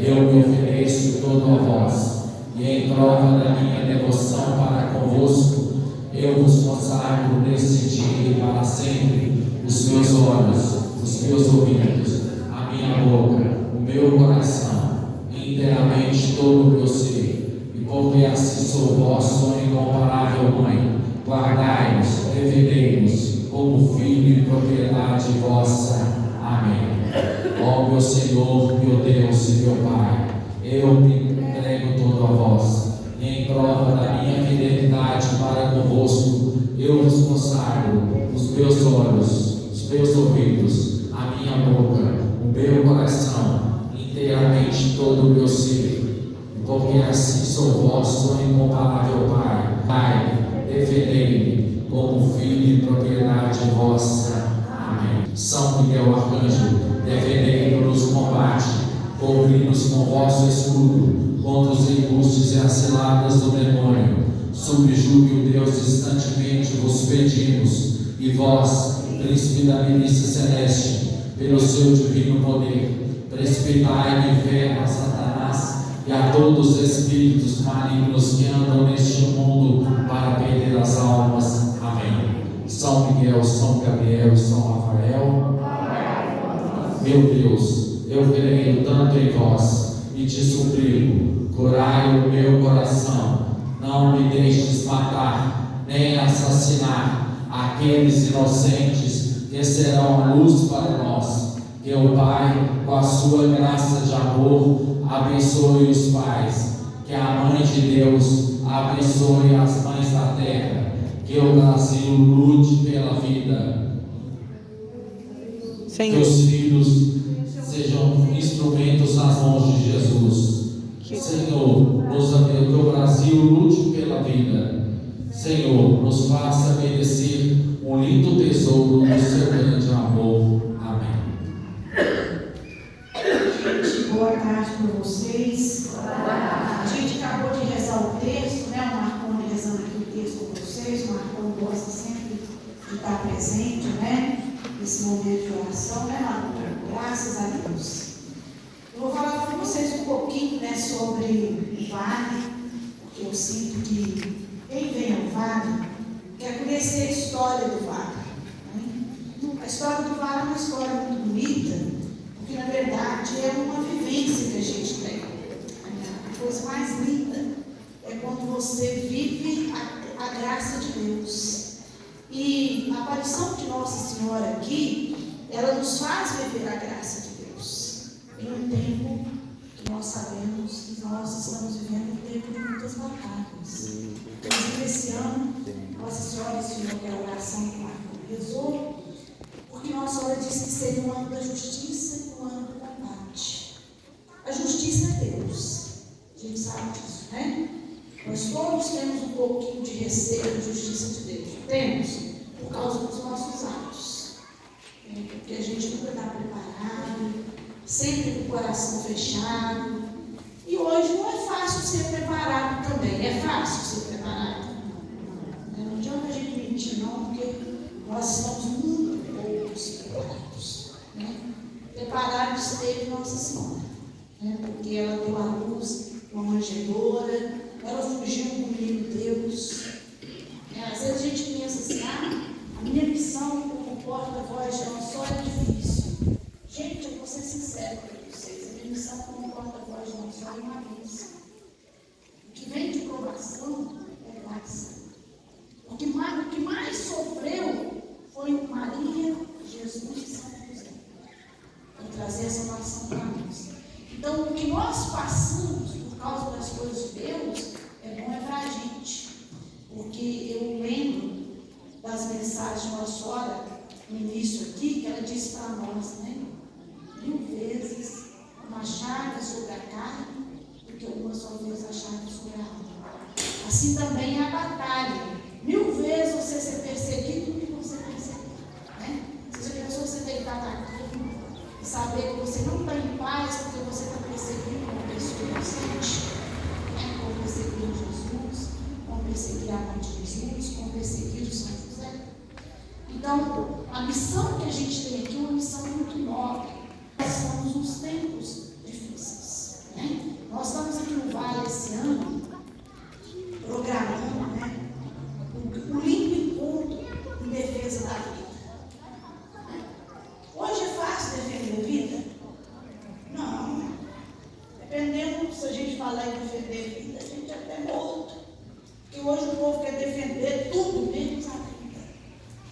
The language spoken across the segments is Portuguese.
eu me ofereço todo a vós, e em prova da minha devoção para convosco, eu vos consagro neste dia e para sempre os meus olhos, os meus ouvidos, a minha boca, o meu coração, inteiramente todo o meu ser, e porque assim sou vosso incomparável mãe, guardai-nos, defendei-nos, como filho e propriedade vossa. Amém. Ó meu Senhor, meu Deus e meu Pai, eu me entrego todo a vós, e em prova da minha fidelidade para convosco, eu vos consagro os meus olhos, os meus ouvidos, a minha boca, o meu coração, inteiramente todo o meu ser, porque assim sou vosso incomparável Pai. Pai, defendei-me como filho e propriedade vossa. Amém. São Miguel Arcanjo, defendei-nos no combate, cobri-nos com vosso escudo contra os embustes e as ciladas do demônio. Subjugue o Deus instantemente, vos pedimos, e vós, príncipe da milícia celeste, pelo seu divino poder, precipitai no inferno a Satanás e a todos os espíritos malignos que andam neste mundo para perder as almas. Amém. São Miguel, São Gabriel, São Rafael, meu Deus, eu creio tanto em vós e te suplico, curai o meu coração, não me deixes matar, nem assassinar aqueles inocentes que serão a luz para nós. Que o Pai, com a sua graça de amor, abençoe os pais, que a Mãe de Deus abençoe as mães da terra, que o Brasil lute pela vida, Senhor. Que os filhos sejam instrumentos nas mãos de Jesus. Senhor, nos abençoe, que o Brasil lute pela vida. Senhor, nos faça merecer um lindo tesouro do seu grande amor. Amém. Gente, boa tarde para vocês. A gente acabou de rezar o texto, né? O Marconi rezando aqui o texto com vocês. O Marconi gosta sempre de estar presente, né? Nesse momento de oração, né, Marconi? Graças a Deus. Eu vou falar com vocês um pouquinho, né, sobre o Vale, porque eu sinto que quem vem ao Vale quer conhecer a história do Vale. Né? A história do Vale é uma história muito bonita, porque na verdade é uma vivência que a gente tem. A coisa mais linda é quando você vive a graça de Deus. E a aparição de Nossa Senhora aqui, ela nos faz viver a graça de Deus. Em um tempo que nós sabemos que nós estamos vivendo um tempo de muitas batalhas. Inclusive esse ano, Nossa Senhora ensinou que a oração que Marconi rezou, porque Nossa Senhora disse que seria um ano da justiça e um ano do combate. A justiça é Deus. A gente sabe disso, né? Nós todos temos um pouquinho de receio da justiça de Deus. Temos, por causa dos nossos atos. Porque a gente nunca está preparado, sempre com o coração fechado. E hoje não é fácil ser preparado também. É fácil ser preparado? Não adianta a gente mentir, não, porque nós estamos muito poucos preparados. Né? Preparados teve Nossa Senhora, né? Porque ela deu à luz uma manjedoura, ela fugiu com o menino Deus. Às vezes a gente pensa assim, a minha missão como porta-voz de Nossa Senhora é difícil. Gente, eu vou ser sincero com vocês, a minha missão como porta-voz de Nossa Senhora é uma bênção. O que vem de provação é graça. O que mais sofreu foi Maria, Jesus e São José, para trazer essa salvação para nós. Então, o que nós passamos por causa das coisas de Deus é bom para a gente. Porque eu lembro das mensagens de Nossa Senhora no início aqui, que ela disse para nós, né? 1000 vezes uma chaga sobre a carne do que uma só vez a chaga sobre a alma. Assim também é a batalha. 1000 vezes você ser perseguido do que você perseguir. Né? Você já pensou que você tem que estar atacando e saber que você não está em paz porque você está perseguindo uma pessoa inocente? Como perseguir Jesus, como perseguir a mãe de Jesus, como perseguir o São José. Então, a missão que a gente tem aqui é uma missão muito nobre. Nós estamos nos tempos difíceis. falar em defender vida, a gente é até morto. Porque hoje o povo quer defender tudo, menos a vida.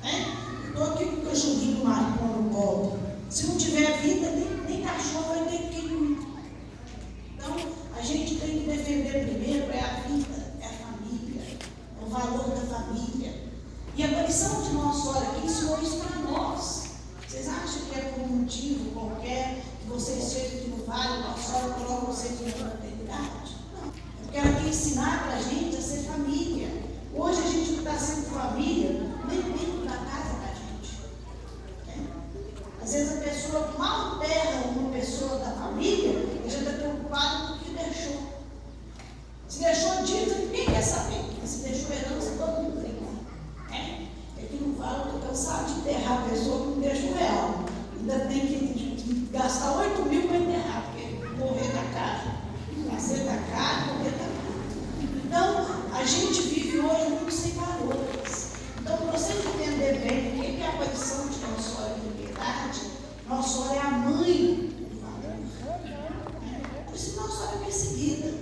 Né? Estou aqui com o cachorrinho do Marcão no colo. Se não tiver vida, nem cachorro vai ter que ir. Então, a gente tem que defender primeiro é a vida, é a família, é o valor da família. E a aparição de Nossa Senhora aqui ensinou isso para nós. Vocês acham que é por um motivo qualquer que vocês chegam aqui no Vale, Nossa Senhora coloca vocês na maternidade? Não. Porque ela quer ensinar para a gente a ser família. Hoje a gente não está sendo família nem dentro da casa da gente. Às vezes a pessoa mal enterra uma pessoa da família e já está preocupada com o que deixou. Se deixou dívida, ninguém quer saber. Mas se deixou herança, todo mundo tem. É que não vale, eu estou cansado de enterrar a pessoa que não deixa o real. Ainda tem que gastar 8 mil para enterrar, porque morrer da casa. Nascer da casa, morrer da casa. Então, a gente vive hoje muito sem valores. Então, para vocês entenderem bem o que é a aparição de Nossa Senhora de Liberdade, Nossa Senhora é a mãe do valor. Por isso Nossa Senhora é perseguida.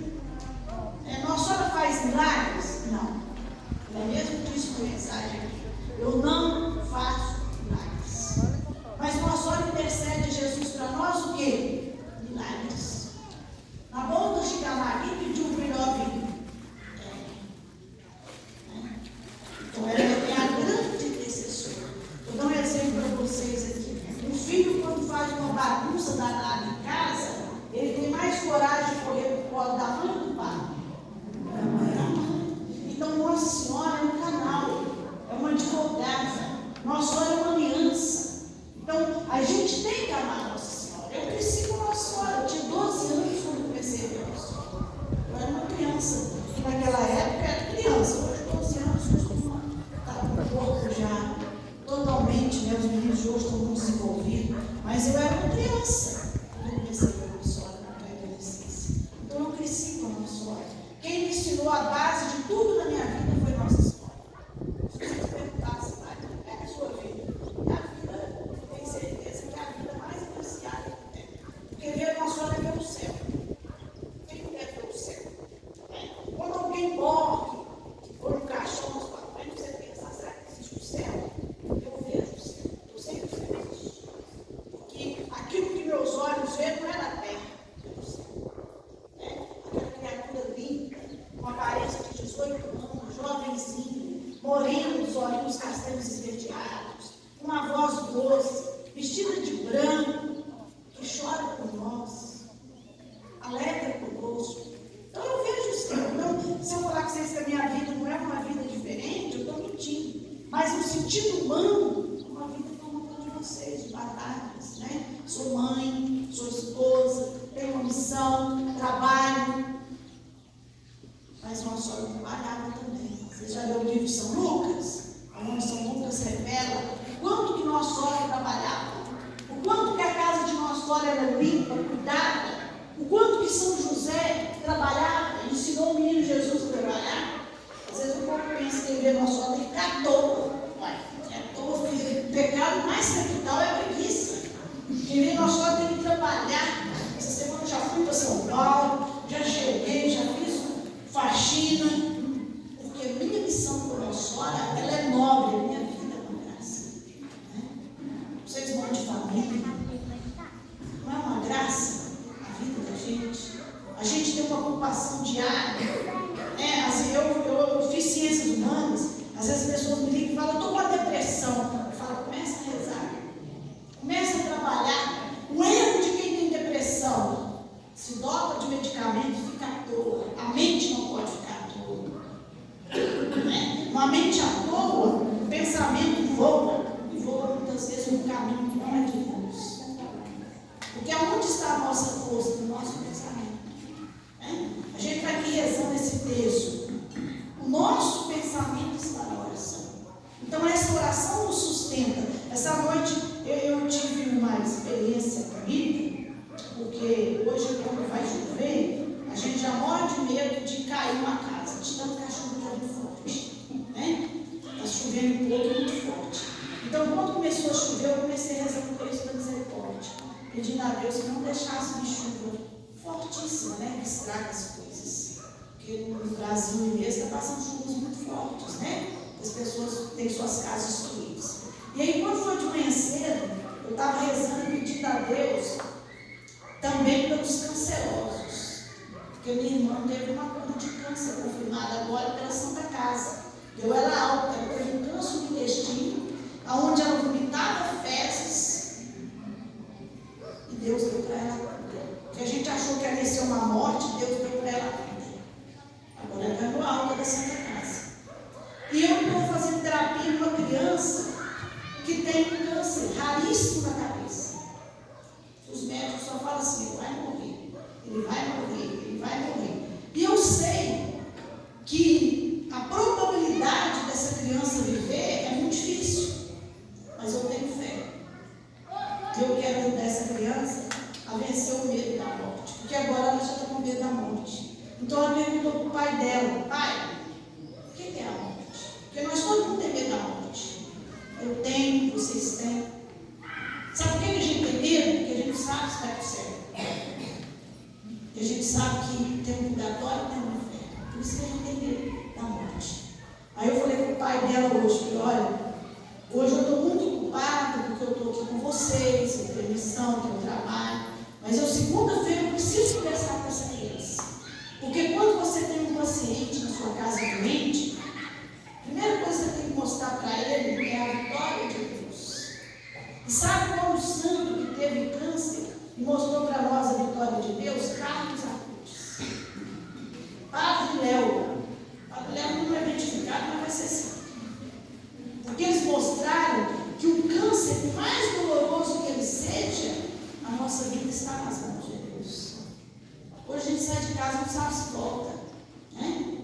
Nossa Senhora faz milagres? Não. Ela mesmo disse na mensagem aqui: eu não faço milagres. Mas Nossa Senhora intercede a Jesus para nós o quê? Milagres. Na volta de Camargo, quem pediu o melhor vinho? Então ela é a grande intercessora. Vou dar um exemplo para vocês aqui. Um filho, quando faz uma bagunça danada em casa, ele tem mais coragem de correr para o colo da mãe ou do pai? Então Nossa Senhora é um canal, é uma advogada. Nossa Senhora é uma aliança. Então a gente tem que amar Nossa Senhora. Eu cresci com Nossa Senhora, eu tinha 12 anos quando comecei a ver Nossa Senhora. Eu era uma criança, e naquela época era criança, hoje 12 anos costuma estar com o corpo já totalmente, né? Os meninos de hoje estão muito desenvolvidos, mas eu era uma criança quando comecei a ver Nossa Senhora na pré-adolescência. Então eu cresci com Nossa Senhora. Quem me ensinou a base de tudo na minha vida foi Nossa Senhora. Se vocês perguntassem, é a sua vida? E a vida, eu tenho certeza que é a vida mais apreciada que tem. Porque ver Nossa Senhora é ver o céu. Quem não quer ver o céu? Quando alguém morre, ou no caixão, nos papéis, você pensa, será que existe o céu? Eu vejo o céu. Eu sei que o céu existe. Porque aquilo que meus olhos veem não é na terra, é no céu. Aquela criatura linda, com aparência de 18 anos, jovenzinho, moreno, dos olhinhos castanhos esverdeados, com uma voz doce, vestida de branco, que chora por nós, alegra conosco. Então eu vejo o céu. Então, se eu falar com vocês que a minha vida não é uma vida diferente, eu estou mentindo. Mas no sentido humano, é uma vida como a de vocês, de batalhas, né? Sou mãe, sou esposa, tenho uma missão, trabalho. Mas Nossa Senhora trabalhava também. Você já leu o livro de São Lucas? Onde São Lucas revela o quanto que Nossa Senhora trabalhava, o quanto que a casa de Nossa Senhora era limpa, cuidada, o quanto que São José trabalhava, ensinou o menino Jesus a trabalhar. Às vezes o povo pensa que ver Nossa Senhora tem que ficar à toa. É toa, o pecado mais capital é a preguiça. Querer Nossa Senhora tem que trabalhar. Essa semana eu já fui para São Paulo, já cheguei, já fiz faxina, porque minha missão com Nossa Senhora, ela é nobre, a minha vida é uma graça. Vocês vão de família, não é uma graça a vida da gente? A gente tem uma ocupação diária. Assim, eu fiz ciências humanas, às vezes as pessoas me ligam e falam, eu estou com uma depressão. Eu falo, começa a rezar, começa a trabalhar. O erro de quem tem depressão, se dota de medicamento, fica à toa. A mente não pode ficar à toa. Uma mente à toa, o pensamento voa, e voa muitas vezes no caminho que não é de Deus. Porque aonde está a nossa força? No nosso pensamento. A gente está aqui rezando esse texto. O nosso pensamento está na oração. Então essa oração nos sustenta. Essa noite eu tive uma experiência comigo, porque hoje quando vai chover, a gente já morre de medo de cair uma casa, de tanto que a chuva está muito forte. Está chovendo um pouco muito forte. Então quando começou a chover, eu comecei a rezar por isso da misericórdia, pedindo a Deus que não deixasse de chuva forte fortíssima, né? Que estraga as coisas. Porque no Brasil mesmo está passando chuvas muito fortes, né? As pessoas têm suas casas destruídas. E aí, quando foi de manhã cedo, eu estava rezando e pedindo a Deus também pelos cancerosos. Porque minha irmã teve uma cura de câncer confirmada agora pela Santa Casa. Deu ela alta, ela teve um câncer no intestino, onde ela vomitava fezes. E Deus deu para ela cura. Porque a gente achou que ia ser uma morte, Deus deu para ela cura. Agora ela ganhou alta da Santa Casa. E eu estou fazendo terapia com uma criança que tem um câncer raríssimo na cabeça. Os médicos só falam assim: ele vai morrer, ele vai morrer, ele vai morrer. E eu sei que a probabilidade dessa criança viver é muito difícil, mas eu tenho fé. Eu quero ajudar essa criança a vencer o medo da morte, porque agora ela já está com medo da morte. Então ela perguntou para o pai dela: pai, o que é a morte? Porque nós todo mundo tem medo da morte. Eu tenho, vocês têm. Sabe por que a gente tem medo? Porque a gente sabe se vai para o céu. E a gente sabe que tem um purgatório e tem um inferno. Por isso que a gente tem medo da morte. Aí eu falei para o pai dela hoje: falei, olha, hoje eu estou muito ocupada porque eu estou aqui com vocês, eu tenho missão, tenho trabalho. Mas eu, segunda-feira, eu preciso conversar com essa criança. Porque quando você tem um paciente na sua casa doente, a primeira coisa que você tem que mostrar para ele é a vitória de Deus. E sabe qual o santo que teve câncer e mostrou para nós a vitória de Deus? Carlos Acutis. Padre Léo. Padre Léo não é identificado, mas vai ser santo. Porque eles mostraram que o câncer, por mais doloroso que ele seja, a nossa vida está nas mãos de Deus. Hoje a gente sai de casa e não sabe se volta, né?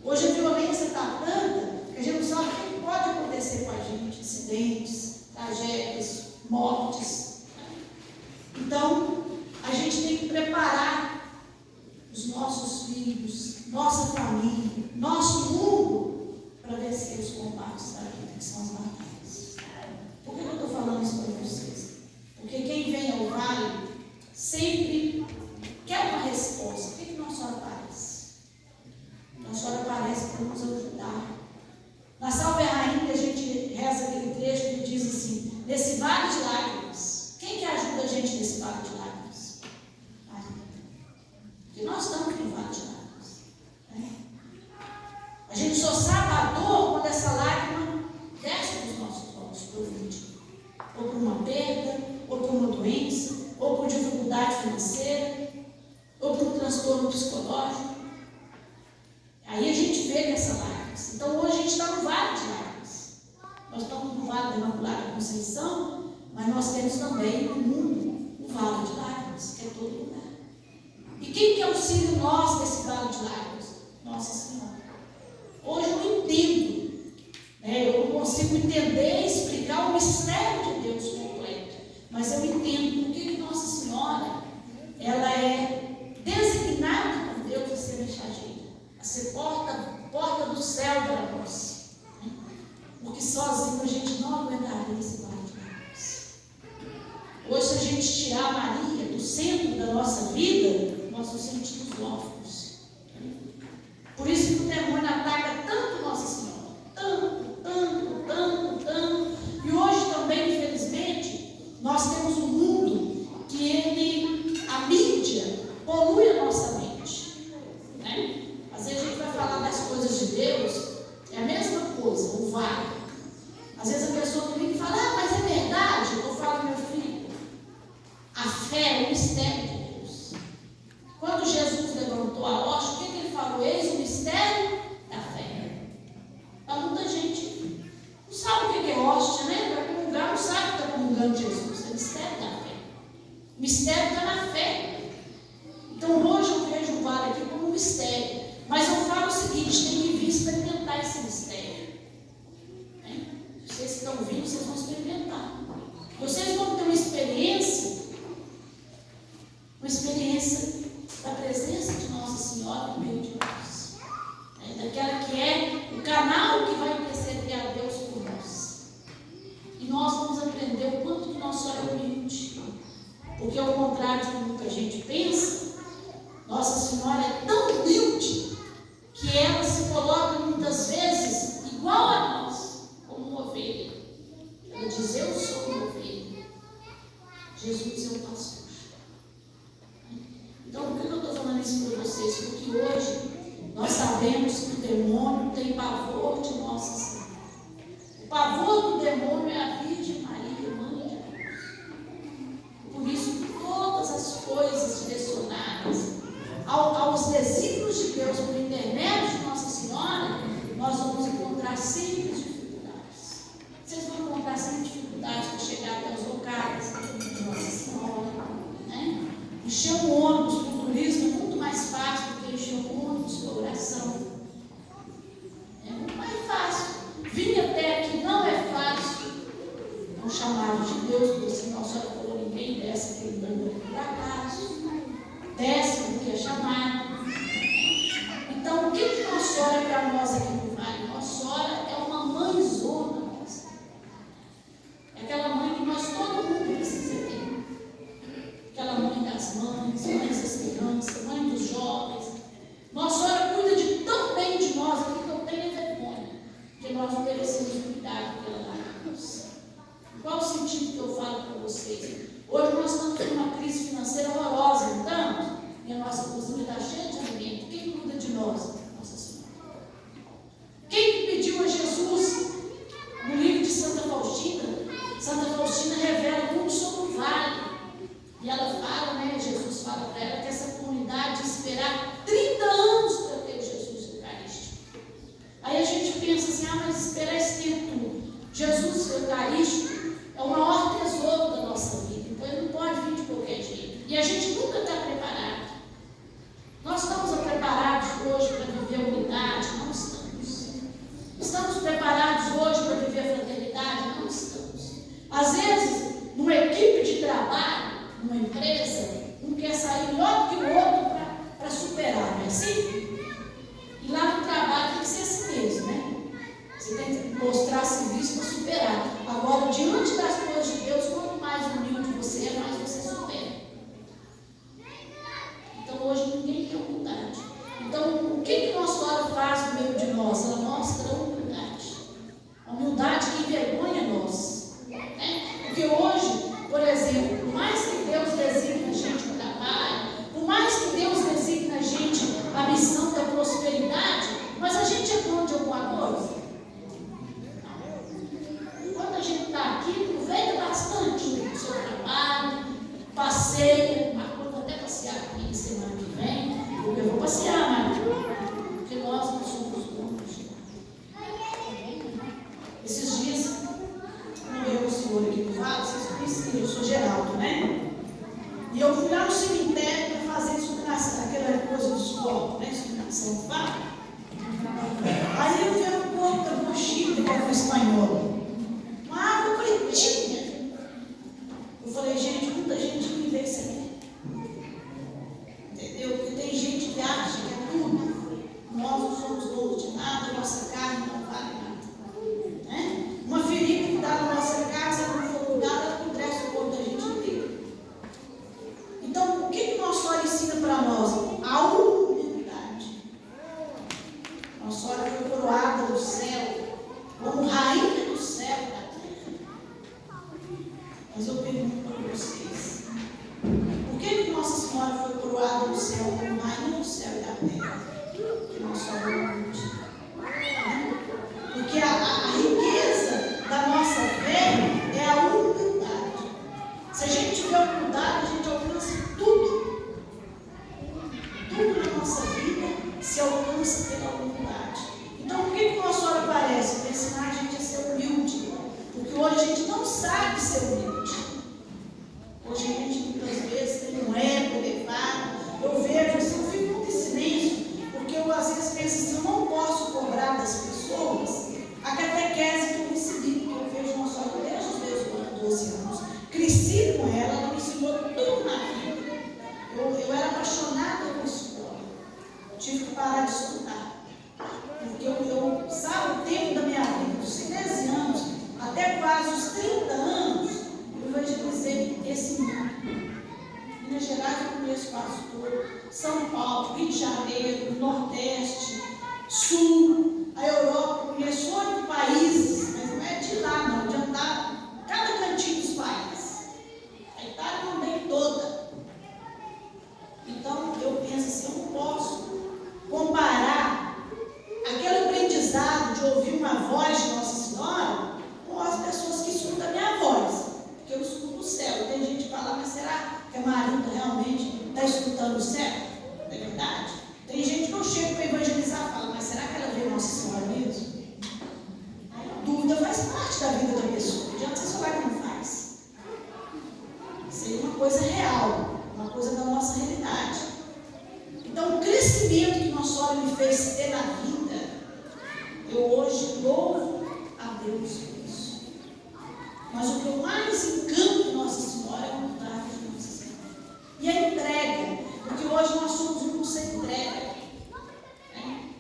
Hoje a violência está tanta que a gente não sabe o que pode acontecer com a gente: acidentes, tragédias, mortes. Então, a gente tem que preparar os nossos filhos, nossa família, nosso mundo para vencer os combates da vida, que são as batalhas. Por que eu estou falando isso para vocês? Porque quem vem ao vale sempre quer uma resposta. Por que Nossa Senhora aparece? Nossa Senhora aparece para nos ajudar. Na Salve Rainha, a gente reza aquele trecho que diz assim: nesse vale de lágrimas. Quem que ajuda a gente nesse vale de lágrimas? Porque nós estamos no vale de lágrimas, né? A gente só sabe a dor quando essa lágrima desce dos nossos olhos por um motivo. Ou por uma perda, ou por uma doença, ou por dificuldade financeira, ou por um transtorno psicológico. Aí a gente vê nessa lágrimas. Então hoje a gente está no vale de lágrimas. Nós estamos no vale da Imaculada Conceição, mas nós temos também no mundo o vale de lágrimas, que é todo lugar. E quem que auxilia nós desse vale de lágrimas? Nossa Senhora. Hoje eu entendo, né? Eu não consigo entender e explicar o mistério de Deus completo, mas eu entendo porque que Nossa Senhora, ela é designada por Deus a ser mensageira, a ser porta do céu para nós, né? Porque sozinho a gente não aguentaria esse vale de lágrimas. Hoje, se a gente tirar Maria do centro da nossa vida, nós nos sentimos órfãos. Por isso que o demônio ataca tanto Nossa Senhora, tanto. E hoje também, infelizmente, nós temos um mundo que a mídia polui a nossa mente, né? Às vezes a gente vai falar das coisas de Deus, é a mesma coisa, o vale. Às vezes a pessoa me liga e fala: mas é verdade? Eu falo: meu filho, a fé é o mistério de Deus. Quando Jesus levantou a hóstia, o que ele falou? Eis o mistério da fé. Mas muita gente não sabe o que é hóstia, né? Para comungar, não sabe que está comungando Jesus. É o mistério da fé. O mistério está na fé. Então hoje eu vejo o vale aqui como um mistério. Mas eu falo o seguinte: tem que vir experimentar esse mistério, né? Vocês que estão vindo, vocês vão experimentar. Vocês vão ter uma experiência da presença de Nossa Senhora no meio de nós, né? Daquela que é o canal que vai interceder a Deus por nós. E nós vamos aprender o quanto que Nossa Senhora é humilde. Porque ao contrário do que muita gente pensa, Nossa Senhora é tão humilde que ela se coloca muitas vezes igual a nós, como uma ovelha. Ela diz: eu sou uma ovelha. Jesus é o pastor. Então, por que eu estou falando isso para vocês? Porque hoje nós sabemos que o demônio tem pavor de Nossa Senhora. O pavor do demônio é a Virgem Maria, Mãe de Deus. Por isso, todas as coisas direcionadas aos desígnios de Deus por intermédio de Nossa Senhora, nós vamos encontrar sempre dificuldades. Vocês vão encontrar sempre dificuldades para chegar até os locais de Nossa Senhora, né? Encher um ônibus para o turismo é muito mais fácil do que encher um ônibus para a oração. É muito mais fácil. Vir até aqui não é fácil. É um chamado de Deus, porque se Nossa Senhora falou, ninguém desce aquele banho por acaso. Desce porque é chamado. Então, o que Nossa Senhora é para nós aqui no Vale? Nossa Senhora é uma mãezona nossa. É aquela mãe que nós, todo mundo precisa ter. Aquela mãe das mães, mãe das crianças, mãe dos jovens. Nossa Senhora cuida de tão bem de nós aqui que eu tenho vergonha, porque nós não merecemos cuidado que ela dá a nós. Qual o sentido que eu falo para vocês? Hoje nós estamos numa crise financeira horrorosa, não estamos? E a nossa cozinha está cheia de alimento. Quem cuida de nós? Nossa Senhora. Quem que pediu a Jesus no livro de Santa Faustina? Santa Faustina revela muito sobre o vale. E ela fala, né? Jesus fala para ela que essa comunidade ia esperar 30 anos para ter Jesus Eucarístico. Aí a gente pensa assim: ah, mas esperar esse tempo tudo. Jesus Eucarístico é o maior tesouro da nossa vida. Então ele não pode vir de qualquer jeito. E a gente nunca está preparado. Nós estamos preparados hoje para viver a unidade? Não estamos. Estamos preparados hoje para viver a fraternidade? Não estamos. Às vezes, numa equipe de trabalho, numa empresa, um quer sair melhor do que o outro para superar, não é assim? E lá no trabalho tem que ser assim mesmo, né? Você tem que mostrar serviço para superar. Agora, diante das coisas de Deus, quanto mais humilde você é, mais você supera. Então, hoje ninguém quer humildade. Então, o que Nossa Senhora faz no meio de nós? Ela mostra a humildade. A humildade que envergonha nós. Né? Porque hoje, por exemplo, por mais que Deus designe a gente no trabalho, por mais que Deus designe a gente a missão da prosperidade, mas a gente é dono de alguma coisa? Quando a gente está aqui, aproveita bastante o seu trabalho, passeia, marcou até passear aqui semana que vem, eu vou passear, mas porque nós não somos donos. Esses dias, quando eu e o senhor aqui no Vale, vocês conheciam, eu sou Geraldo, né? E eu fui lá no cemitério para fazer exumação, aquela coisa dos corpos, né? Exumação do Vale. Aí eu vi um corpo da Mochita, que era um espanhol. Uma água pretinha. Eu falei, gente, muita gente me vê isso aqui. Entendeu? Porque tem gente que acha que é tudo. Nós não somos donos de nada, nossa carne não vale nada. Né? Uma ferida que dá na nossa casa, se não for cuidada, ela apodrece o corpo da gente inteiro. Então, o que Nossa Senhora ensina para nós? A humildade. Nossa Senhora foi coroada no céu como rainha do céu e da terra. Mas eu pergunto para vocês: por que Nossa Senhora foi coroada no céu como rainha do céu e da terra? Porque Nossa Senhora é humilde. Porque a riqueza da nossa fé é a humildade. Se a gente tiver humildade, a gente alcança tudo. Tudo na nossa vida se alcança pela humildade. Então, por que Nossa Senhora aparece? Para ensinar a gente a ser humilde. Porque hoje a gente não sabe ser humilde. Hoje a gente muitas vezes tem um ego elevado. Eu vejo assim, eu fico muito em silêncio, porque eu às vezes penso assim: eu não posso cobrar das pessoas a catequese que eu recebi, porque eu vejo Nossa Senhora desde os meus 12 anos. Cresci com ela, ela me ensinou tudo na vida. Eu era apaixonada por escola. Eu tive que parar de estudar. Porque eu sabe, o tempo da minha vida, dos 13 anos até quase os 30 anos, eu evangelizei esse mundo. Minas Gerais eu conheço quase todo, São Paulo, Rio de Janeiro, Nordeste, Sul, a Europa, conheço 8 países, mas não é de lá não, de andar cada cantinho dos países. A Itália não vem toda. Então eu penso assim, eu não posso comparar aquele aprendizado de ouvir uma voz de Nossa Senhora com as pessoas que escutam a minha voz, porque eu escuto o céu. Tem gente que fala, mas será que a Marinda realmente está escutando o céu? Não é verdade? Tem gente que eu chego para evangelizar e falo, mas será que ela vê Nossa Senhora mesmo? A dúvida faz parte da vida da pessoa, não adianta você falar que não faz. Isso é uma coisa real, uma coisa da nossa realidade. Então, o crescimento que Nossa Senhora me fez ter na vida, eu hoje louvo a Deus por isso. Mas o que eu mais encanto em Nossa Senhora é o altar de Nossa Senhora. E a entrega, porque hoje nós somos um grupo sem entrega.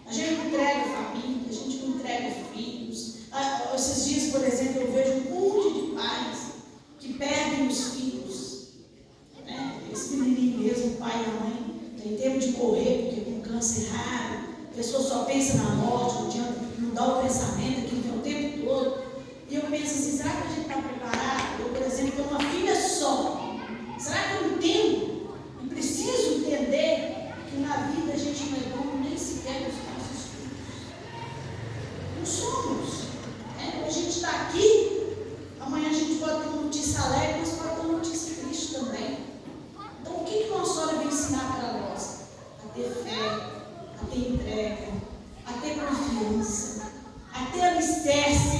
A gente não entrega família, a gente não entrega filhos. Esses dias, por exemplo, eu vejo um monte de pais que perdem os filhos. Esse menininho mesmo, o pai e a mãe, tem tempo de morrer, porque com câncer raro, a pessoa só pensa na morte, não dá o pensamento, aquilo tem o tempo todo. E eu penso assim, será que a gente está preparado? Eu, por exemplo, tenho uma filha só. Será que eu entendo? E preciso entender que na vida a gente não é dono nem sequer dos nossos filhos. Não somos. A gente está aqui, amanhã a gente pode ter uma notícia alegre, mas pode ter uma notícia triste também. Então, o que Nossa Senhora vem ensinar para nós? A ter fé, a ter entrega, a ter confiança, a ter alicerce.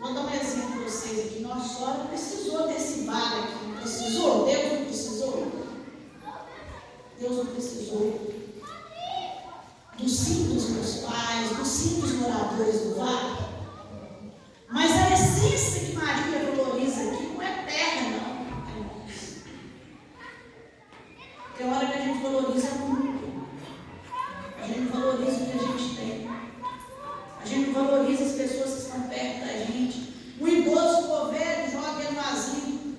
Vou dar um exemplo para vocês aqui. Nossa Senhora precisou desse vale aqui. Não precisou? Deus não precisou? Deus não precisou. Do sim dos meus pais, do sim dos moradores do vale. Mas a essência que Maria valoriza aqui não é terra, não. Tem hora que a gente valoriza muito. A gente valoriza o que a gente tem. A gente valoriza as pessoas que estão perto da gente. O idoso ficou velho, joga ele no asilo.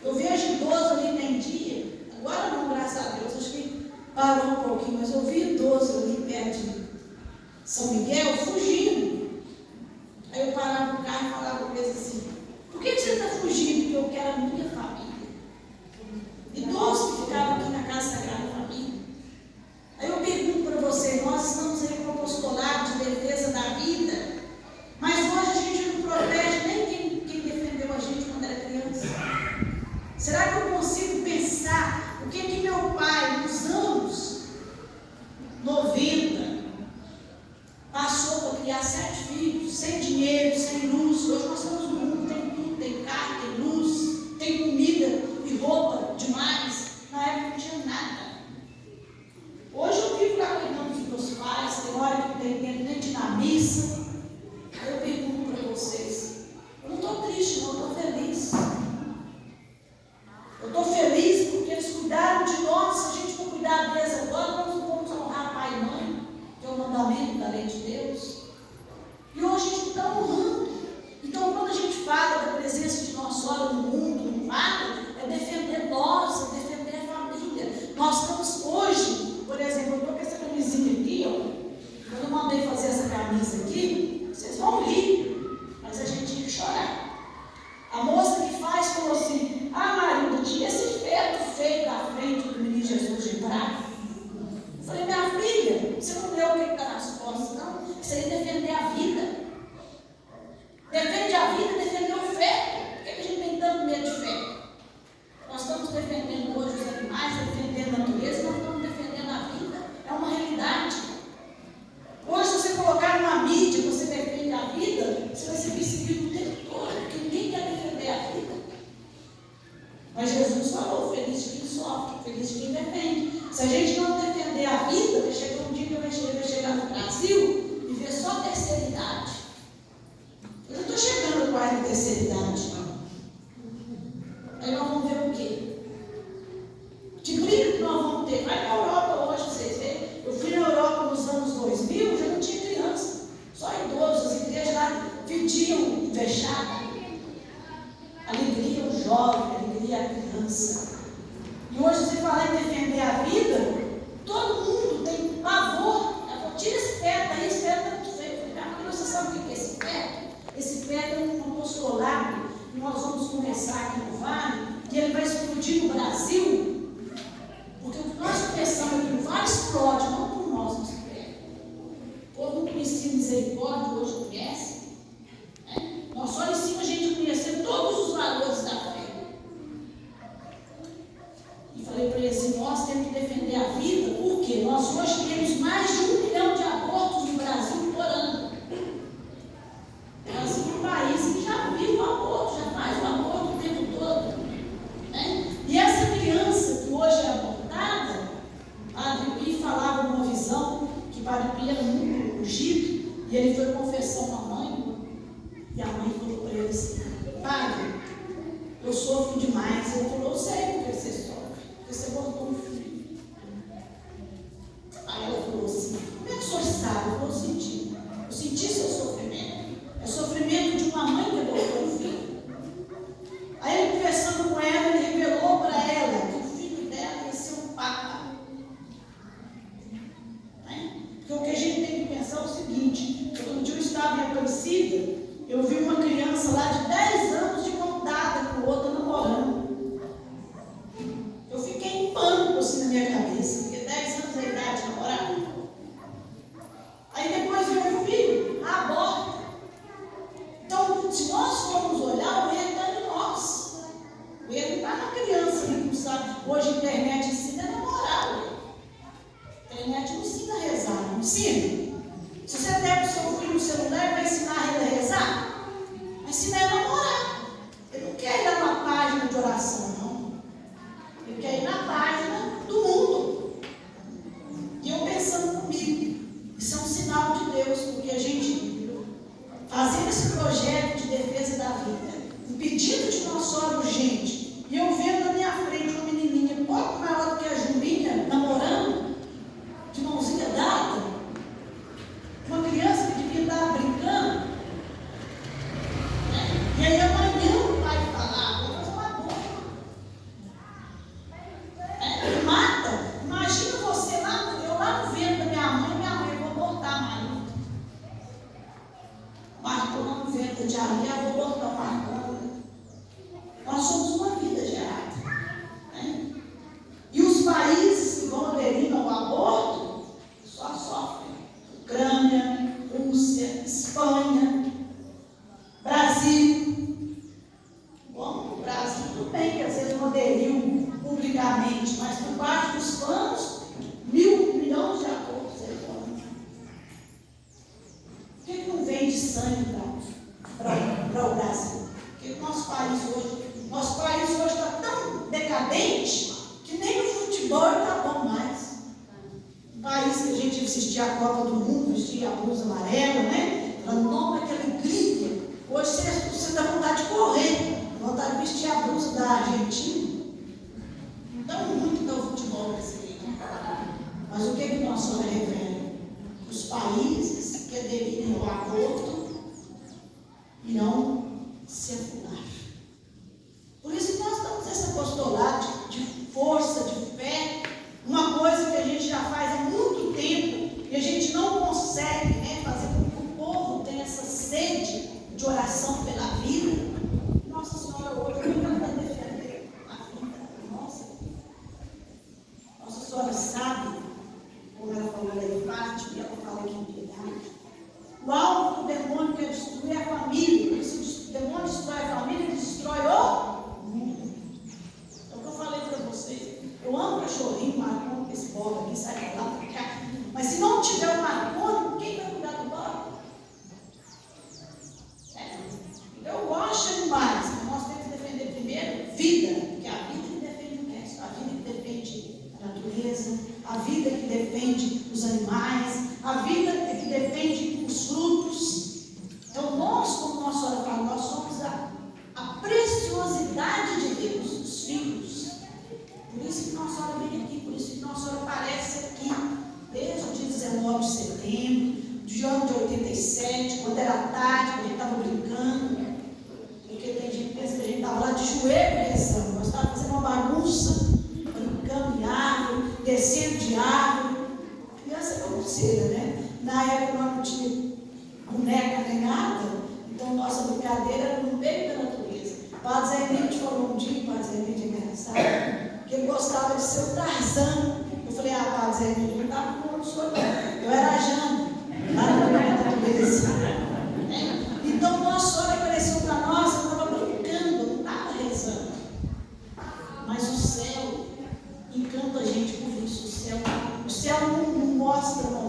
Eu vejo idoso ali, tem dia. Agora não, graças a Deus, acho que parou um pouquinho, mas eu vi idoso ali perto de São Miguel fugindo. Aí eu parava no carro e falava com eles assim, por que você está fugindo? Porque eu quero a minha família. Idoso que ficava aqui na Casa Sagrada Família. Aí eu pergunto para você, nós estamos aí com o apostolado de defesa da vida, mas hoje a gente não protege nem quem defendeu a gente quando era criança. Será que eu consigo pensar o que meu pai, nos anos 90, passou para criar 7 filhos, sem dinheiro, sem luz? Hoje nós estamos no mundo, tem tudo, tem carro, tem luz, tem comida e roupa demais. Na época não tinha nada. Hoje eu vivo lá cuidando dos meus pais, tem hora que não tem tempo nem de ir na missa. Aí eu pergunto para vocês, eu não estou triste não, eu estou feliz. Eu estou feliz porque eles cuidaram de nós. Se a gente for cuidar deles agora, nós não vamos honrar pai e mãe, que é o mandamento da lei de Deus. E hoje a gente está honrando. Então, quando a gente fala da presença de Nossa Senhora no mundo, no vale, é defender nós, é defender a família. Nós estamos hoje, por exemplo, eu estou com essa camisinha aqui, ó. Quando eu mandei fazer essa camisa aqui, vocês vão rir, mas a gente tinha que chorar. A moça que faz falou assim, Marinda, tinha esse feto feio na frente do menino Jesus de Prata. Eu falei, minha filha, você não leu o que está nas costas, não? Isso aí é defender a vida. Defende a vida, defender o feto. Por que a gente tem tanto medo de feto? Nós estamos defendendo hoje os animais, defendendo a natureza, nós estamos defendendo a vida. É uma realidade. Hoje, se você colocar numa mídia que você defende a vida, você vai ser perseguido o tempo todo, porque ninguém quer defender a vida. Mas Jesus falou, feliz de quem sofre, feliz de quem defende. Se a gente não defender a vida, vai chegar um dia que vai chegar no Brasil e ver só a terceira idade. Eu não estou chegando quase na terceira idade, não. Aí nós vamos ver o quê? De brilho que nós vamos ter. Vai para a Europa hoje, vocês veem. Eu fui na Europa nos anos 2000, já não tinha criança, só idosos. As igrejas lá pediam fechada. Alegria ao jovem, alegria à criança. E hoje você fala em vida, porque nós hoje temos mais de 1 milhão de abortos no Brasil por ano. O Brasil é um país que já vive o aborto, já faz o aborto o tempo todo. Né? E essa criança que hoje é abortada, Padre Pio falava uma visão que Padre Pio era muito ungido, e ele foi confessar uma mãe, e a mãe falou para ele assim: Padre, eu sofro demais. Ele falou: eu sei porque você sofre, porque você abortou um filho. Aí ela falou assim: como é que o senhor sabe? Eu falou: eu senti seu sofrimento. É o sofrimento de uma mãe que abortou um filho. Aí ele, conversando com ela, ele revelou para ela que o filho dela ia ser um papa. Né? Porque o que a gente tem que pensar é o seguinte: quando um dia eu estava em Aparecida, eu vi uma criança lá de 10 anos de mão dada com outra namorando. Eu fiquei em pânico assim na minha cabeça, porque 10 anos é a idade de namorar. Aí depois veio o filho, aborta. Então, se nós formos olhar, o erro está em nós. O erro está na criança que não sabe. Hoje a internet ensina a namorar. A internet não ensina a rezar, não ensina. Se você der para o seu filho o celular, vai ensinar ele a rezar? Vai ensinar ele a namorar. Ele não quer ir lá numa página de oração, não. Ele quer ir na página do mundo. E eu pensando comigo, isso é um sinal de Deus, porque a gente, fazendo esse projeto de defesa da vida, um pedido de nossa hora urgente, e eu vendo na minha frente uma menininha pouco maior do que a Julinha, namorando, de mãozinha dada, uma criança que devia estar brincando, né? E aí amanhã o pai falar: vou fazer uma bomba. E mata. Imagina você lá, eu lá no vento da minha mãe, eu vou botar a Maria. Marcou no vento de areia, eu vou botar o Marcão. Nós somos uma vida gerada. Né? E os países que vão aderindo ao aborto só sofrem. Ucrânia, Rússia, Espanha, Brasil. Bom, o Brasil tudo bem que às vezes não aderiu publicamente, mas por baixo dos panos, 1 milhão de abortos aí ano. Por que não vende sangue para o Brasil? Porque o nosso país hoje está tão decadente que nem no futebol está bom mais. Um país que a gente assistia a Copa do Mundo, vestia a blusa amarela, né? Falando, não, aquela alegria. Hoje você dá vontade de correr, dá vontade de vestir a blusa da Argentina. Então, muito do futebol brasileiro. Mas o que nós somos revela? Os países que aderirem ao aborto irão se afundar. Por isso que nós estamos nesse apostolado de força, de fé, uma coisa que a gente já faz há muito tempo e a gente não consegue, né, fazer com que o povo tenha essa sede de oração pela vida. Nossa Senhora hoje não vai defender a vida nossa. Nossa Senhora sabe, como ela falou ali de parte, e ela fala aqui em piedade. O alvo do demônio quer destruir a família, porque se o demônio destrói a família, ele destrói o mundo. Então, o que eu falei para vocês, eu amo cachorrinho, marcão, esse bola aqui, sai pra lá, pra cá. Mas se não tiver o marcão, quem vai cuidar do bola? Eu gosto demais, mas nós temos que defender primeiro vida, porque é a vida que defende o resto, a vida que defende a natureza, a vida que defende os animais, a vida que defende os frutos. Então nós, como nossa hora fala, nós somos a preciosidade de Deus, os filhos. Por isso que nossa hora vem aqui, por isso que nossa hora aparece aqui, desde o dia 19 de setembro, de ano de 87, quando era tarde, quando a gente estava brincando. Porque tem gente que pensa que a gente estava lá de joelho rezando, nós estávamos fazendo uma bagunça, brincando em árvore, descendo de árvore. Criança é bagunceira, né? Na época nós não tinha boneca nem nada, então nossa brincadeira era no meio da natureza. O Padre Zé Emílio falou um dia, o Padre Zé Emílio é engraçado, que ele gostava de ser o Tarzan. Eu falei: Padre Zé Emílio, eu não estava com o senhor, não. Eu era a Jana, lá na minha natureza. Então, nossa hora apareceu para nós, eu estava brincando, eu não estava rezando. Mas o céu encanta a gente por isso, o céu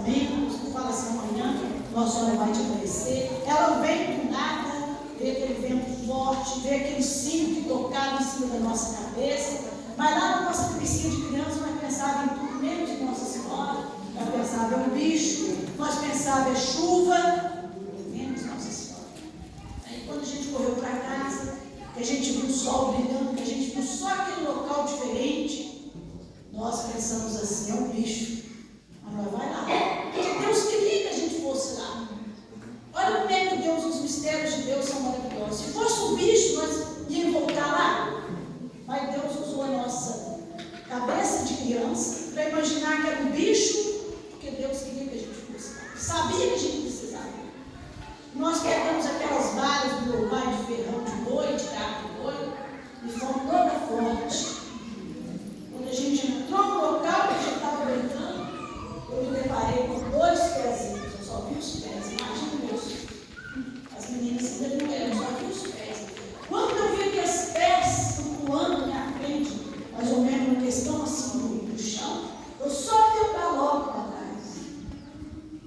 momentos, não fala assim, amanhã nossa hora vai te aparecer. Ela não vem do nada, vê aquele vento forte, vê aquele sino que tocava em cima da nossa cabeça. Mas lá na nossa cabecinha de criança, nós pensávamos em tudo menos de Nossa Senhora. Nós pensávamos em bicho, nós pensávamos em chuva, menos Nossa Senhora. Aí quando a gente correu para casa, que a gente viu o sol brilhando, que a gente viu só aquele local diferente, nós pensamos assim, é um bicho, mas nós vai lá. Porque Deus queria que a gente fosse lá. Olha como é que Deus, os mistérios de Deus são maravilhosos. Se fosse um bicho, nós íamos voltar lá. Mas Deus usou a nossa cabeça de criança para imaginar que era um bicho, porque Deus queria que a gente fosse lá. Sabia que a gente precisava. Nós pegamos aquelas varas do meu pai de ferrão de boi, de carne de boi, e fomos toda forte. Quando a gente entrou no local que a gente estava brincando, eu me deparei com 2 pezinhos. Eu só vi os pés, imagina meus filhos. As meninas ainda não eram, eu só vi os pés. Quando eu vi aqueles pés flutuando na minha frente, mais ou menos uma questão assim do chão, eu só vi o pé logo para trás.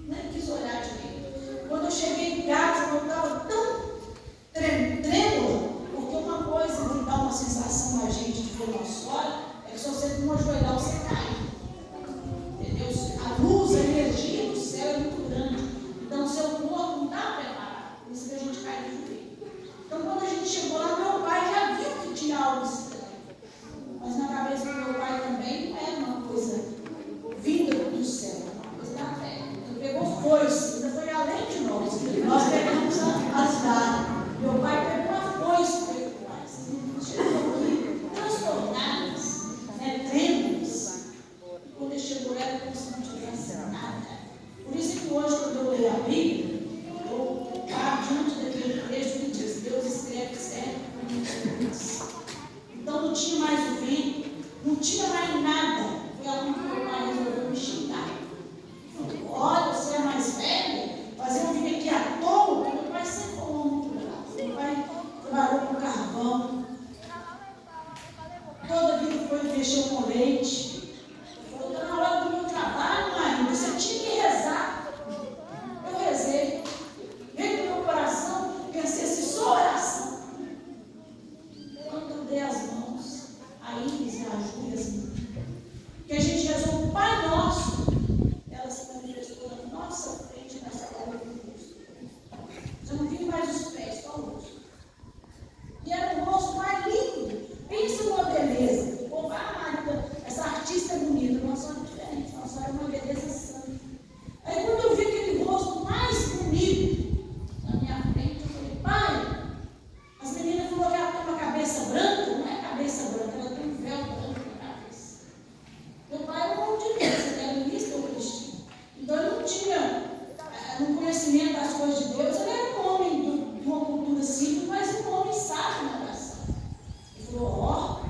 Nem quis olhar direito. Quando eu cheguei em casa, eu estava tão trêmula, porque uma coisa que dá uma sensação na gente de ver nosso olho é que se você não ajoelhar, você cai. Entendeu? A luz, a energia do céu é muito grande. Então, o seu corpo não está preparado. Por isso que a gente cai de joelho. Então, quando a gente chegou lá, meu pai já viu que tinha algo estranho. Mas na cabeça do meu pai também não era uma coisa vinda do céu, era uma coisa da terra. Ele pegou foice, ainda foi além de nós. Nós pegamos as varas. Meu pai pegou uma foice para ele mais. Chegou aqui, transtornadas, trêmulas. Quando ele chegou, era como se não tivesse nada. Por isso que hoje, quando eu leio a Bíblia, eu paro diante daquele texto que diz: Deus escreve certo para mim. Então não tinha mais o vento, não tinha mais nada. Foi aonde meu pai resolveu me xingar. Olha, você é mais velha, fazer eu vir aqui à toa, porque meu pai sempre foi um homem muito bravo. Meu pai trabalhou com carvão, toda a vida foi mexer com leite. Falou, está na hora do meu trabalho, Maria, você tinha que rezar. Eu rezei, veio no meu coração, pensei assim, só oração. Quando eu dei as mãos, a Iris e a Júlia, que a gente rezou o Pai Nosso, ela se manifestou na nossa frente, nessa hora do rosto. Eu não vi mais os pés, só o rosto. E era o rosto mais lindo. Pensa numa beleza. O povo, Marta, essa artista é bonita, nós somos diferentes, nós somos uma beleza santa. Aí quando eu vi aquele rosto mais bonito na minha frente, eu falei, pai, as meninas falaram que ela tem uma cabeça branca, não é cabeça branca, ela tem um véu branco na cabeça. Meu pai era um homem de Deus, ele era ministro ou cristão. Então ele não tinha no conhecimento das coisas de Deus, ele era um homem de uma cultura simples, mas um homem sábio na oração. Ele falou, ó,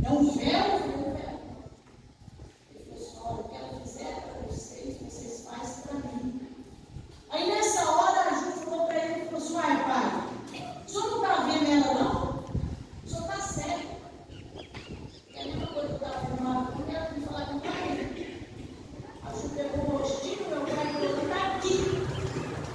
é um véu, eu falei, um véu. Ele falou assim, olha, o que ela fizer para vocês fazem para mim. Aí nessa hora a Ju falou para ele, falou assim, uai pai, o senhor não está vendo ela não? O senhor está cego. E a mesma coisa que eu estava filmando, eu quero me falar com o pai. A Ju pegou o rostinho do meu pai e falou, está aqui.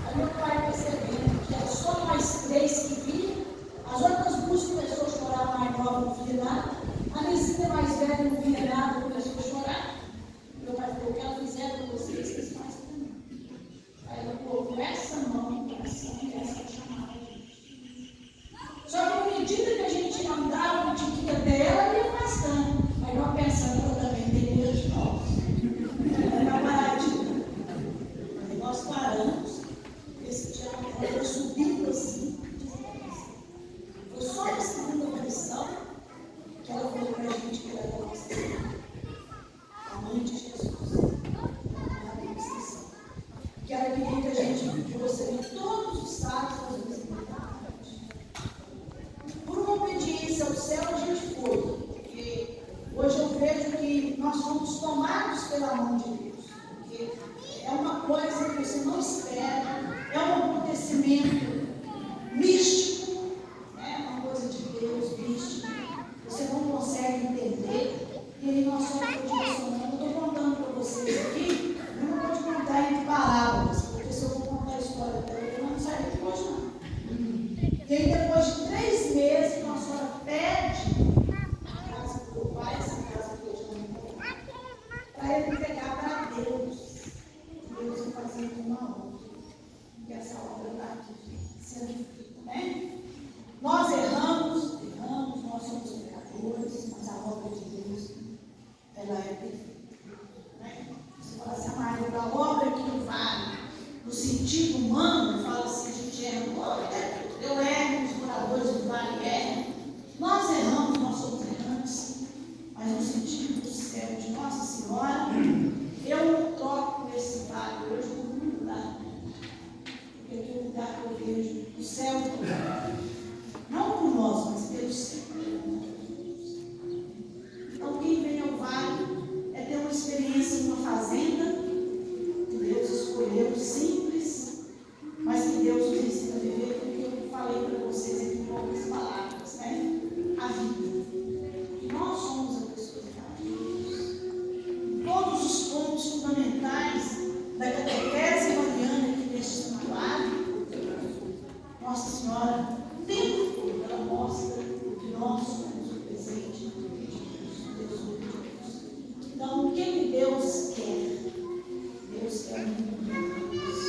Aí meu pai percebendo que era só nós 3 que vinham, as outras 2 começaram a chorar, mais nova não via nada, a Nisita mais velha não via nada, começou a chorar. Meu pai falou, o que ela fizer para vocês fazem para mim. Aí ela colocou essa mão no coração e essa chamada a gente. Só que à medida que a gente andava, um tiquinho até ela, ia afastando. Aí nós pensando que ela também tem medo de nós. Ela era paradinha. Aí nós paramos. Esse dia ela foi subindo assim, desapareceu. Foi só na segunda aparição que ela falou para a gente que ela era a nossa irmã, a mãe de Jesus. Que ela queria que a gente fosse todos os sábados fazer visibilidade. Por uma obediência ao céu, a gente foi. Porque hoje eu vejo que nós fomos tomados pela mão de Deus. Porque é uma coisa que você não espera, é um acontecimento místico, uma coisa de Deus místico. Você não consegue entender. E aí nós somos direcionando. Eu estou contando para vocês aqui, eu não vou te contar quero entregar para Deus. Deus vai fazer uma obra. E essa obra está aqui sendo feita, né? Nós erramos, nós somos pecadores, mas a obra de Deus, ela é perfeita. Né? Você fala assim, Maria, a obra que não vale, no sentido humano, fala assim, a gente erra, eu erro, os moradores do vale erram. Nós erramos, nós somos errantes, mas no sentido do céu de Nossa Senhora, eu não troco esse vale hoje por um lugar. Porque aqui é o lugar que eu vejo, o céu todo. Não por nós, mas pelo céu. Então, quem vem ao vale é ter uma experiência em uma fazenda que Deus escolheu, simples, mas que Deus nos ensina a viver, porque eu falei para vocês aqui em poucas palavras, né? A vida. E nós somos a pessoa de Deus. Todos os pontos fundamentais da catequese mariana aqui neste santuário, Nossa Senhora, o tempo todo, ela mostra que nós somos o presente de Deus, Deus. Então, o que Deus quer? Deus quer o mundo de Deus.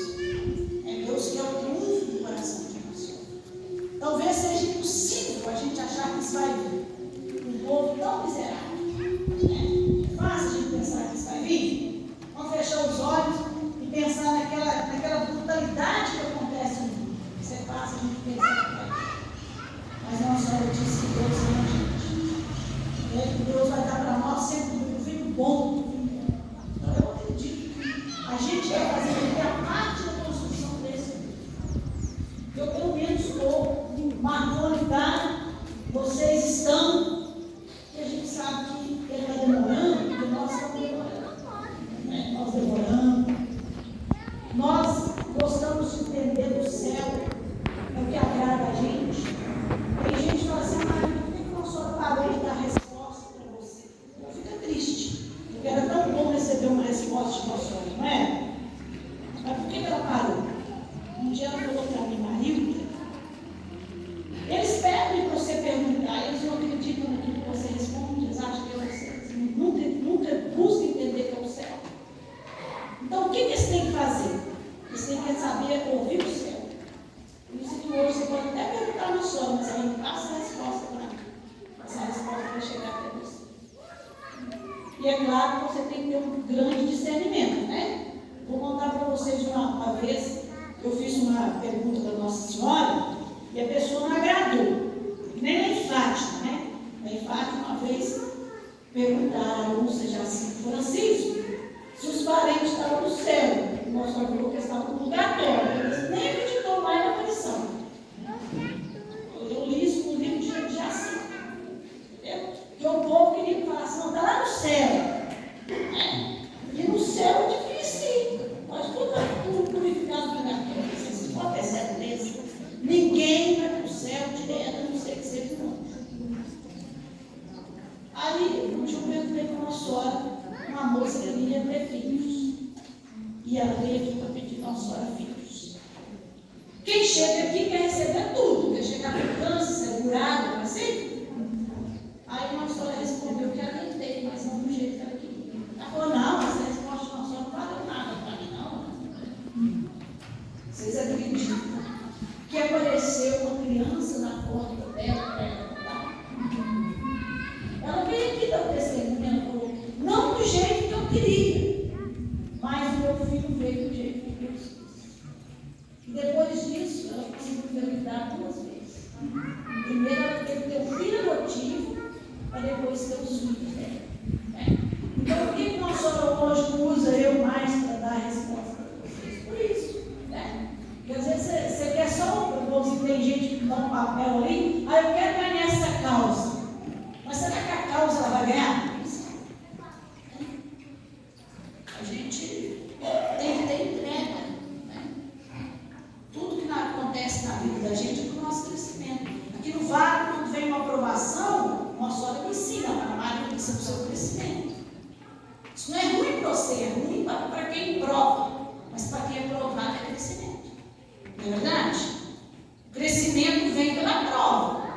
É Deus que é o triunfo do coração de Deus. Talvez seja impossível a gente achar que isso vai vir. Um povo tão miserável. Né? Fácil a gente pensar que isso vai vir. Vamos fechar os olhos e pensar naquela brutalidade que acontece no mundo. Isso é fácil a gente pensar que vai vir. Mas não só eu disse que Deus ama a gente. Que Deus vai dar para nós sempre um vinho bom. Então eu acredito que a gente vai fazer aqui a parte da construção desse mundo. Eu pelo menos estou, Marconi está, vocês estão, e a gente sabe que ele vai demorando, porque nós estamos demorando. Né? Nós demoramos. Nós gostamos de entender do céu, é o que agrada a gente. Tem gente que fala assim, Maria, por que o nosso senhor parou de dar resposta para você? Eu fico triste, porque era tão bom receber uma resposta de nosso senhor, não é? Mas por que ela parou? Um dia ela falou para mim, Marilda, eles pedem para você perguntar, eles não acreditam naquilo que você responde, eles acham que é você, nunca buscam entender que é o céu. Então o que eles têm que fazer? Eles têm que saber ouvir o céu. Por isso que hoje você pode até perguntar no sono, mas aí passa a resposta para mim. Essa resposta vai chegar até você. E é claro que você tem que ter um grande discernimento, né? Vou contar para vocês uma vez, eu fiz uma pergunta para Nossa Senhora e a pessoa não agradou. Nem a Fátima, né? A Fátima uma vez perguntaram, não seja assim, Francisco, se os parentes estavam no céu. O nosso pai falou que eles estavam no purgatório. Eles nem acreditou mais na aparição. Eu li isso no livro de Jacinto. Porque o povo queria falar assim, não, está lá no céu. E no céu é difícil. Nós tudo purificado no purgatório. Vocês podem ter certeza. Ninguém vai para o céu direto, a não ser que seja não. Aí, um dia eu perguntei para Nossa Senhora, uma moça que queria ter filhos. E ela veio aqui para pedir Nossa Senhora filhos. Quem chega aqui quer receber tudo, quer chegar com câncer, segurado, assim. Aí Nossa Senhora respondeu que ela nem tem, mas não do jeito que ela queria. Ela falou, não, essa resposta de Nossa Senhora não valeu nada para mim, não. Vocês acreditam que apareceu uma criança na porta dela para ela contar? Ela veio aqui dar o testemunho, ela falou, não do jeito que eu queria. Mas o meu filho veio do jeito que Deus quis. E depois disso, ela conseguiu engravidar 2 vezes. Primeiro, ela teve que ter um filho adotivo, para depois ter os filhos dela. Então, por que Nossa Senhora hoje não usa eu mais para dar a resposta para vocês? Por isso. Né? Porque às vezes você quer só, tem gente que dá um papel ali, eu quero ganhar essa causa. Mas será que a causa ela vai ganhar? A gente tem que ter entrega. Né? Tudo que acontece na vida da gente é para o nosso crescimento. Aqui no Vale, quando vem uma aprovação, Nossa Senhora me ensina, a Maria precisa do seu crescimento. Isso não é ruim para você, é ruim para quem prova, mas para quem é provado é crescimento. Não é verdade? O crescimento vem pela prova.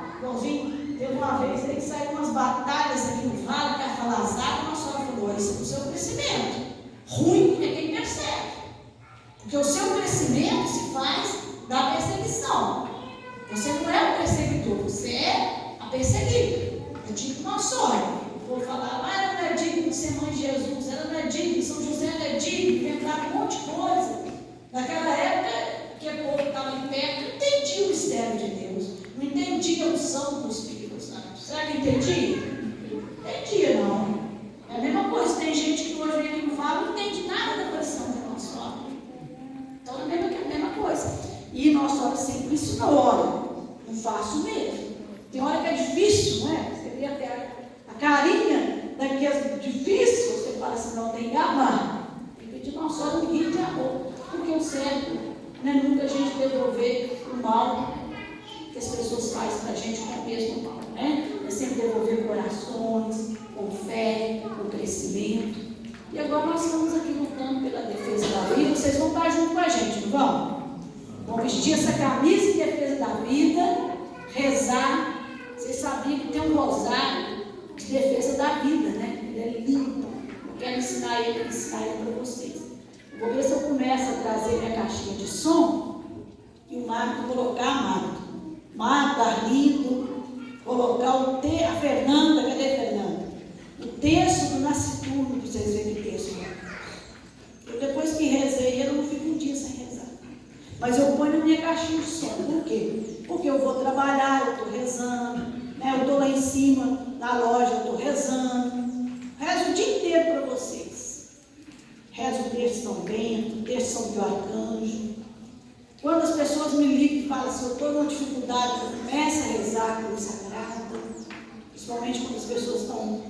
Teve uma vez aí que saiu umas batalhas aqui no Vale, Cafalazar, Nossa Senhora falou, coisa no seu crescimento. Ruim é quem persegue. Porque o seu crescimento se faz da perseguição. Você não é o perseguidor, você é a perseguida. Eu digo nossa sogra. Vou falar, ela não é digna de ser mãe de Jesus, ela não é digna, São José não é digno, inventar um monte de coisa. Naquela época que o povo estava em pé, não entendia o mistério de Deus, não entendia a unção do Espírito Santo. Será que entendia? Não entendia, não. É a mesma coisa, tem gente que hoje vem aqui no fala, não entende nada da coração de nossa sogra. Então é a mesma coisa. E nossa sogra sempre ensinou, olha, não faço mesmo. Tem hora que é difícil, não é? Você vê até a carinha daqueles difícil, você fala assim, não, tem que amar. Tem que pedir nossa sogra um rio de amor. Porque o certo não é nunca a gente devolver o mal que as pessoas fazem para a gente com o mesmo mal, né? É sempre devolver corações, com fé, com crescimento. E agora nós estamos aqui lutando pela defesa da vida. Vocês vão estar junto com a gente, não vão? Vão vestir essa camisa em defesa da vida, rezar. Vocês sabiam que tem um rosário de defesa da vida, né? Ele é lindo. Eu quero ensinar ele para vocês. Vou ver se eu começo a trazer minha caixinha de som e o Marco colocar a Marco. Marco, Arlindo, colocar a Fernanda, cadê a Fernanda? O texto do Nasciturno, para vocês verem que texto. Eu depois que rezei, eu não fico um dia sem rezar. Mas eu ponho na minha caixinha de som. Por quê? Porque eu vou trabalhar, eu estou rezando, né? Eu estou lá em cima, na loja, eu estou rezando. Rezo o dia inteiro para vocês. Rezo o texto de São Bento, o texto de São Miguel Arcanjo. Quando as pessoas me ligam e falam assim, eu estou numa dificuldade, eu começo a rezar com o sagrado, principalmente quando as pessoas estão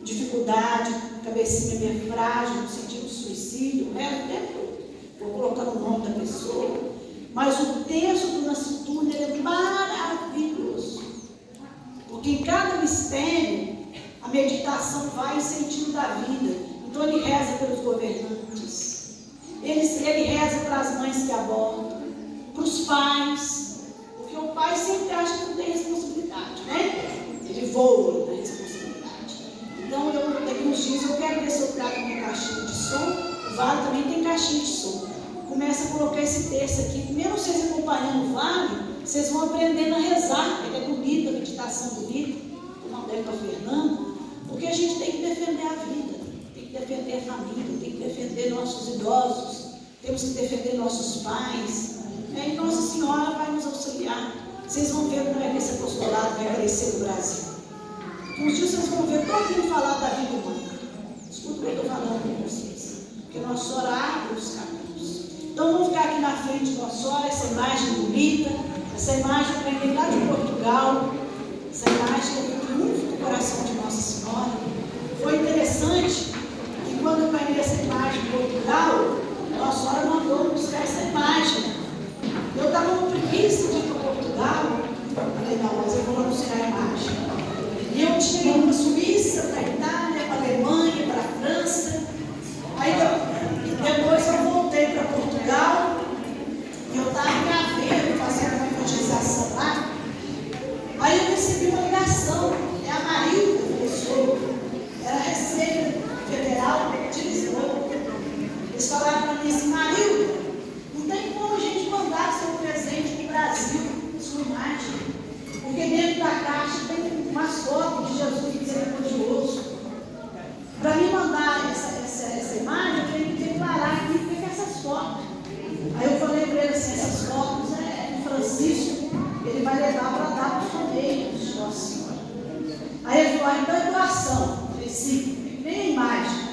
em dificuldade, cabecinha meio frágil, no sentido de suicídio, rezo o tempo todo. Vou colocando o nome da pessoa. Mas o texto do Nasciturno é maravilhoso. Porque em cada mistério, a meditação vai em sentido da vida. Então ele reza pelos governantes, ele reza para as mães que abortam, para os pais, porque o pai sempre acha que não tem responsabilidade, né? Ele voa da responsabilidade. Então daqui uns dias eu quero ver se eu trago minha caixinha de som. O Vale também tem caixinha de som. Começa a colocar esse texto aqui. Mesmo vocês acompanhando o Vale, vocês vão aprendendo a rezar, porque é bonita, a meditação bonita. Eu não devo para a Fernanda, porque a gente tem que defender a vida. Tem que defender a família, tem que defender nossos idosos, temos que defender nossos pais. E Nossa Senhora vai nos auxiliar. Vocês vão ver como é que esse apostolado vai crescer no Brasil. Um dia vocês vão ver todo mundo falar da vida humana. Escuta o que eu estou falando com vocês. Porque Nossa Senhora abre os caminhos. Então vamos ficar aqui na frente de Nossa Senhora, essa imagem bonita, essa imagem que eu peguei lá de Portugal, essa imagem que eu fico muito no coração de Nossa Senhora. Foi interessante que quando eu peguei essa imagem de Portugal, Nossa Senhora mandou buscar essa imagem. Eu estava com preguiça de ir para Portugal. Falei, não, mas eu vou anunciar a imagem. E eu tinha ido para a Suíça, para a Itália, para a Alemanha, para a França. Aí depois eu voltei para Portugal. E eu estava em Aveiro fazendo uma evangelização lá. Aí eu recebi uma ligação. É a Marilda, professora. Era a Receita Federal de Lisboa. Eles falaram para mim assim, Marilda, não tem como a gente mandar seu presente para o Brasil, sua imagem. Porque dentro da caixa tem umas fotos de Jesus misericordioso. Para mim mandar essa imagem, eu tenho que declarar aqui porque essas fotos. Aí eu falei para ele assim, essas fotos é de Francisco, ele vai levar para dar para os correios de Nossa Senhora. Aí ele falou, então é doação. Eu falei, sim, vem a imagem.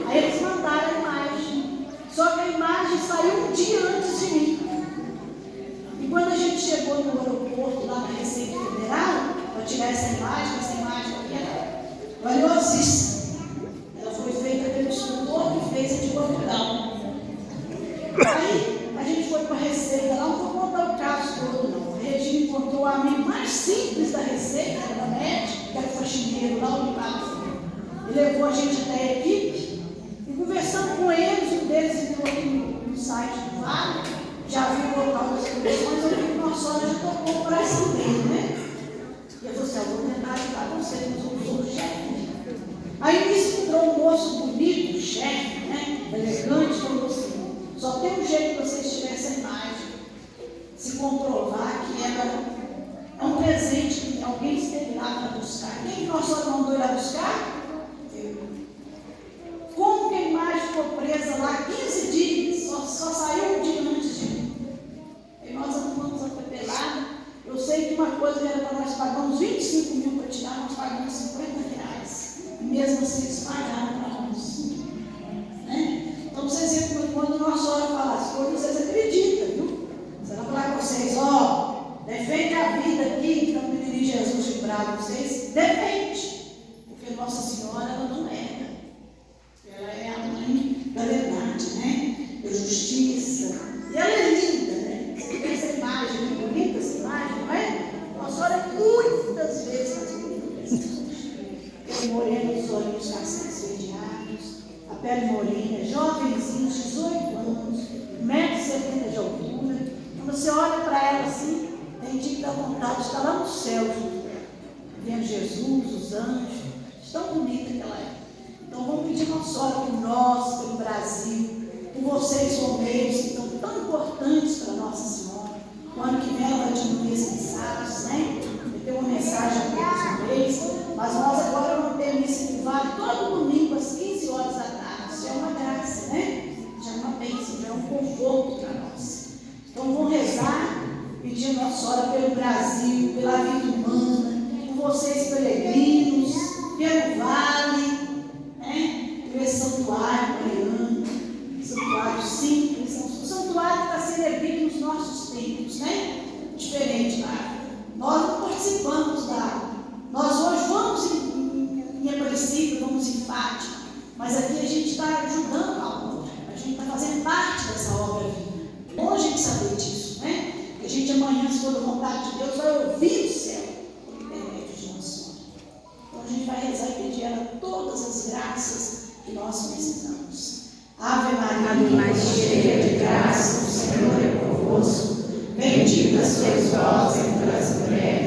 Aí eles mandaram a imagem. Só que a imagem saiu um dia antes de mim. E quando a gente chegou no aeroporto, lá na Receita Federal, para tirar essa imagem aqui era valiosíssima. Ela foi feita pelo escultor que fez a de Portugal. Aí a gente foi para a Receita lá, não vou contar o caso todo não. A Regina encontrou o amigo mais simples da Receita, era da médica, que era faxineiro lá, o Limato. Ele levou a gente até a equipe. E conversando com eles, um deles entrou aqui no site do Vale, já viu o local das condições, eu vi que Nossa Senhora já tocou o coração dele, né? E eu falei assim, eu vou tentar ajudar você, mas eu sou o chefe. Aí nisso entrou um moço moço bonito, chefe, né? Elegante, falou assim: só tem um jeito de vocês tirarem essa imagem, se comprovar que é um presente que alguém esteve lá para buscar. Quem que nós só mandou ir lá buscar? Eu. Como que a imagem ficou presa lá 15 dias? Só saiu um dia antes de mim. E nós arrumamos a papelada. Eu sei que uma coisa era para nós pagarmos 25 mil para tirar, nós pagamos 50 reais. E mesmo assim eles pagaram para nós. Né? Então vocês veem quando nossa hora fala as coisas, vocês acreditam, viu? Você vai falar com vocês, ó, defende a vida aqui, então pedir Jesus de bravo vocês, defende. Porque Nossa Senhora, ela não erra. Ela é a mãe da verdade, né? Da justiça. E ela é linda, né? Você vê essa imagem, é bonita essa imagem, não é? Nossa Senhora muitas vezes nas bonitas. Pele morena, os olhos castanhos esverdeados, a pele morena, jovenzinho, 18 anos, 1,70 m de altura. Quando você olha para ela assim, tem dia que dá vontade de estar lá no céu junto com ela, vendo Jesus, os anjos, tão bonita que ela é. Então vamos pedir nossa hora por nós, pelo Brasil, por vocês, romeiros, que estão tão importantes para Nossa Senhora. O ano que vem ela vai diminuir as mensagens, né? Vai ter uma mensagem a todos os mês, mas nós agora vamos ter missa que vale todo domingo às 15 horas da tarde. Isso é uma graça, né? Já é uma bênção, já é um conforto para nós. Então vamos rezar, pedir nossa hora pelo Brasil, pela vida humana, por vocês peregrinos, pelo vale, né? Pelo santuário mariano, santuário simples, o santuário que está sendo erguido nos nossos tempos, né? Diferente lá. Nós não participamos da. Nós hoje vamos em Aparecida, vamos em Fátima, mas aqui a gente está ajudando a obra, a gente está fazendo parte dessa obra viva. Bom a gente saber disso, né? Que a gente amanhã, se for da vontade de Deus, vai ouvir o céu por intermédio de Nossa Senhora. Então a gente vai rezar e pedir a ela todas as graças que nós precisamos. Ave Maria, cheia de graça, o Senhor é convosco. Bendita sois vós entre as mulheres.